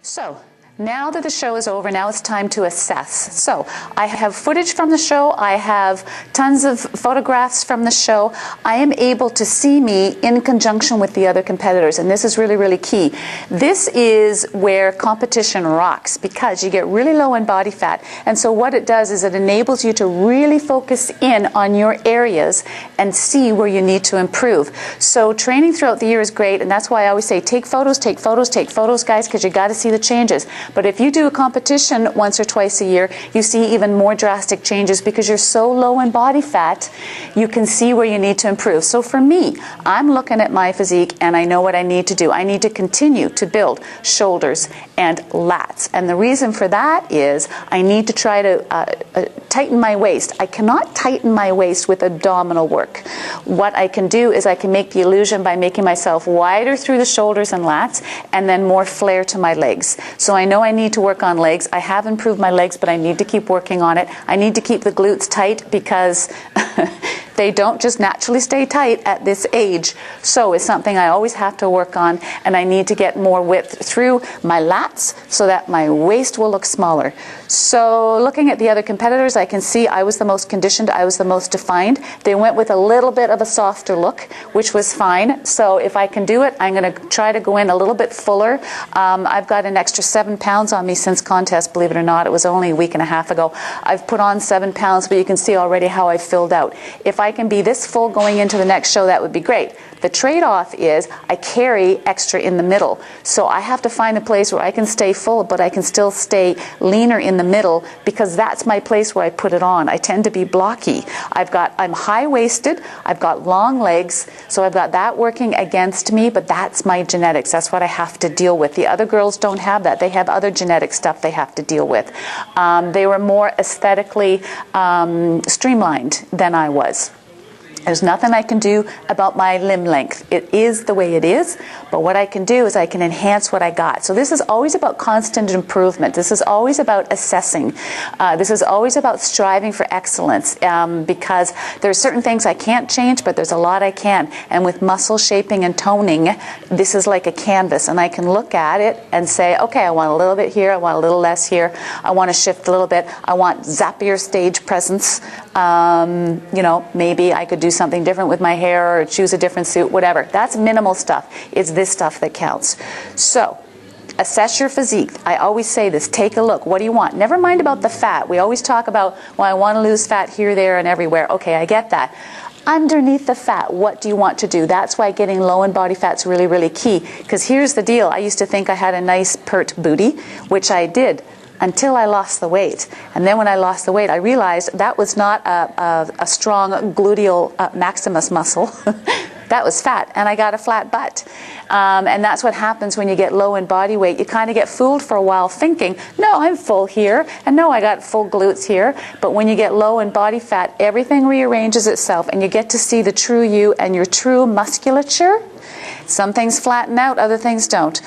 So, now that the show is over, now it's time to assess. So, I have footage from the show, I have tons of photographs from the show. I am able to see me in conjunction with the other competitors, and this is really, really key. This is where competition rocks, because you get really low in body fat, and so what it does is it enables you to really focus in on your areas and see where you need to improve. So training throughout the year is great, and that's why I always say take photos, guys, because you got to see the changes. But if you do a competition once or twice a year, you see even more drastic changes because you're so low in body fat, you can see where you need to improve. So for me, I'm looking at my physique and I know what I need to do. I need to continue to build shoulders and lats. And the reason for that is I need to try to tighten my waist. I cannot tighten my waist with abdominal work. What I can do is I can make the illusion by making myself wider through the shoulders and lats and then more flare to my legs. So I know I need to work on legs. I have improved my legs, but I need to keep working on it. I need to keep the glutes tight because they don't just naturally stay tight at this age. So it's something I always have to work on, and I need to get more width through my lats so that my waist will look smaller. So looking at the other competitors, I can see I was the most conditioned, I was the most defined. They went with a little bit of a softer look, which was fine. So if I can do it, I'm going to try to go in a little bit fuller. I've got an extra 7 pounds on me since contest, believe it or not. It was only a week and a half ago. I've put on 7 pounds, but you can see already how I've filled out. If I can be this full going into the next show, that would be great. The trade-off is I carry extra in the middle. So I have to find a place where I can stay full, but I can still stay leaner in the middle, because that's my place where I put it on. I tend to be blocky. I'm high-waisted, I've got long legs, so I've got that working against me, but that's my genetics. That's what I have to deal with. The other girls don't have that. They have other genetic stuff they have to deal with. They were more aesthetically streamlined than I was. There's nothing I can do about my limb length. It is the way it is, but what I can do is I can enhance what I got. So this is always about constant improvement. This is always about assessing. This is always about striving for excellence, because there are certain things I can't change, but there's a lot I can. And with muscle shaping and toning, this is like a canvas, and I can look at it and say, okay, I want a little bit here, I want a little less here, I want to shift a little bit, I want zappier stage presence. You know, maybe I could do something different with my hair or choose a different suit, whatever. That's minimal stuff. It's this stuff that counts. So, assess your physique. I always say this, take a look. What do you want? Never mind about the fat. We always talk about, well, I want to lose fat here, there, and everywhere. Okay, I get that. Underneath the fat, what do you want to do? That's why getting low in body fat is really, really key. Because here's the deal. I used to think I had a nice pert booty, which I did, until I lost the weight. And then when I lost the weight, I realized that was not a strong gluteal maximus muscle. That was fat, and I got a flat butt. And that's what happens when you get low in body weight. You kind of get fooled for a while thinking, no, I'm full here, and no, I got full glutes here. But when you get low in body fat, everything rearranges itself, and you get to see the true you and your true musculature. Some things flatten out, other things don't.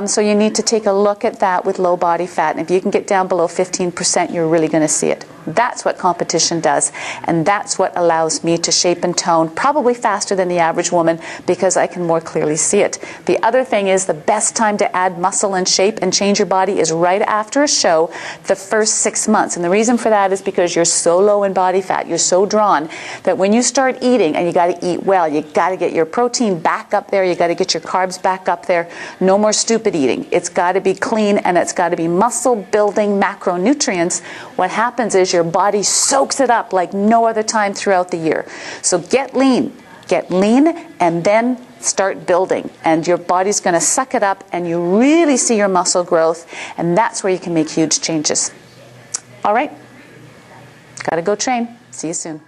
So you need to take a look at that with low body fat. And if you can get down below 15%, you're really going to see it. That's what competition does. And that's what allows me to shape and tone probably faster than the average woman, because I can more clearly see it. The other thing is the best time to add muscle and shape and change your body is right after a show, the first 6 months. And the reason for that is because you're so low in body fat, you're so drawn, that when you start eating, and you got to eat well, you got to get your protein back up there, you got to get your carbs back up there. No more stupid eating. It's got to be clean, and it's got to be muscle building macronutrients. What happens is your body soaks it up like no other time throughout the year. So get lean, and then start building, and your body's going to suck it up, and you really see your muscle growth, and that's where you can make huge changes. All right, gotta go train. See you soon.